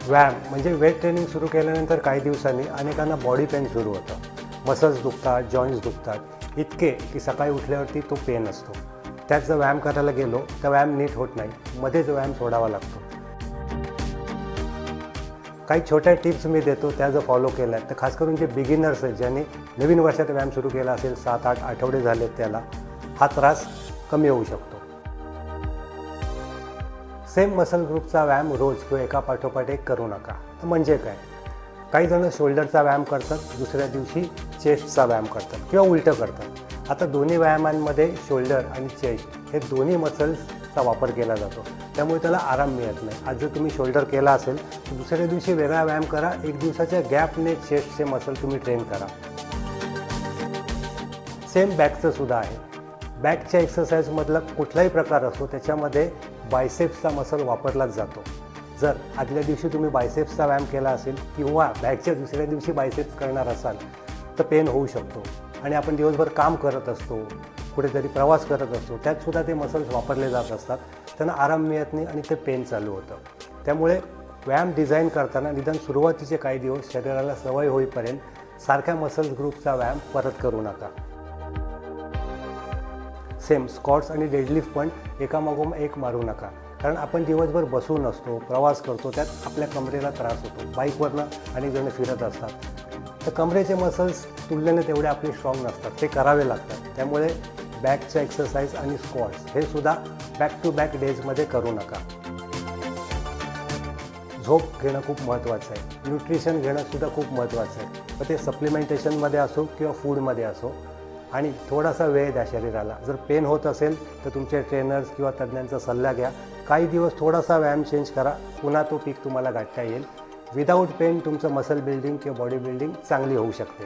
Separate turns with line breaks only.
व्यायाम म्हणजे weight training सुरू केल्यानंतर काही दिवसांनी अनेकांना बॉडी पेन सुरू होतं. मसल्स दुखतात, जॉईंट्स दुखतात, इतके की सकाळी उठल्यावरती तो पेन असतो. त्यात जर व्यायाम करायला गेलो तर व्यायाम नीट होत नाही, मध्येच व्यायाम सोडावा लागतो. काही छोट्या टिप्स मी देतो, त्या जर फॉलो केल्या तर खास करून जे बिगिनर्स आहेत, ज्यांनी नवीन वर्षात व्यायाम सुरू केला असेल, 7-8 आठवडे झालेत, त्याला हा त्रास कमी होऊ शकतो. सेम मसल ग्रुपचा व्यायाम रोज किंवा एका पाठोपाठ एक करू नका. तर म्हणजे काय, काही जण शोल्डरचा व्यायाम करतात, दुसऱ्या दिवशी चेस्टचा व्यायाम करतात किंवा उलटं करतात. आता दोन्ही व्यायामांमध्ये शोल्डर आणि चेस्ट हे दोन्ही मसल्सचा वापर केला जातो, त्यामुळे त्याला आराम मिळत नाही. आज जर तुम्ही शोल्डर केला असेल तर दुसऱ्या दिवशी वेगळा व्यायाम करा, एक दिवसाच्या गॅपने चेस्टचे मसल तुम्ही ट्रेन करा. सेम बॅकचं सुद्धा आहे. बॅकच्या एक्सरसाइजमधला कुठलाही प्रकार असो, त्याच्यामध्ये बायसेप्सचा मसल वापरलाच जातो. जर आदल्या दिवशी तुम्ही बायसेप्सचा व्यायाम केला असेल किंवा बॅकच्या दुसऱ्या दिवशी बायसेप्स करणार असाल तर पेन होऊ शकतो. आणि आपण दिवसभर काम करत असतो, कुठेतरी प्रवास करत असतो, त्यातसुद्धा ते मसल्स वापरले जात असतात, त्यांना आराम मिळत नाही आणि ते पेन चालू होतं. त्यामुळे व्यायाम डिझाईन करताना निदान सुरुवातीचे काही दिवस शरीराला सवय होईपर्यंत सारख्या मसल्स ग्रुपचा व्यायाम परत करू नका. सेम स्क्वॉट्स आणि डेडलिफ्ट पण एकामागोम एक मारू नका, कारण आपण दिवसभर बसून असतो, प्रवास करतो, त्यात आपल्या कमरेला त्रास होतो. बाईकवरनं अनेक जण फिरत असतात, तर कमरेचे मसल्स तुलनेने तेवढे आपले स्ट्रॉंग नसतात, ते करावे लागतात. त्यामुळे बॅकच्या एक्सरसाइज आणि स्क्वॉट्स हे सुद्धा बॅक टू बॅक डेजमध्ये करू नका. झोप घेणं खूप महत्त्वाचं आहे. न्यूट्रिशन घेणं सुद्धा खूप महत्त्वाचं आहे, मग ते सप्लिमेंटेशनमध्ये असो किंवा फूडमध्ये असो. आणि थोडासा वेळ द्या शरीराला. जर पेन होत असेल तर तुमचे ट्रेनर्स किंवा तज्ज्ञांचा सल्ला घ्या. काही दिवस थोडासा व्यायाम चेंज करा, पुन्हा तो पीक तुम्हाला गाठता येईल. विदाऊट पेन तुमचं मसल बिल्डिंग किंवा बॉडी बिल्डिंग चांगली होऊ शकते.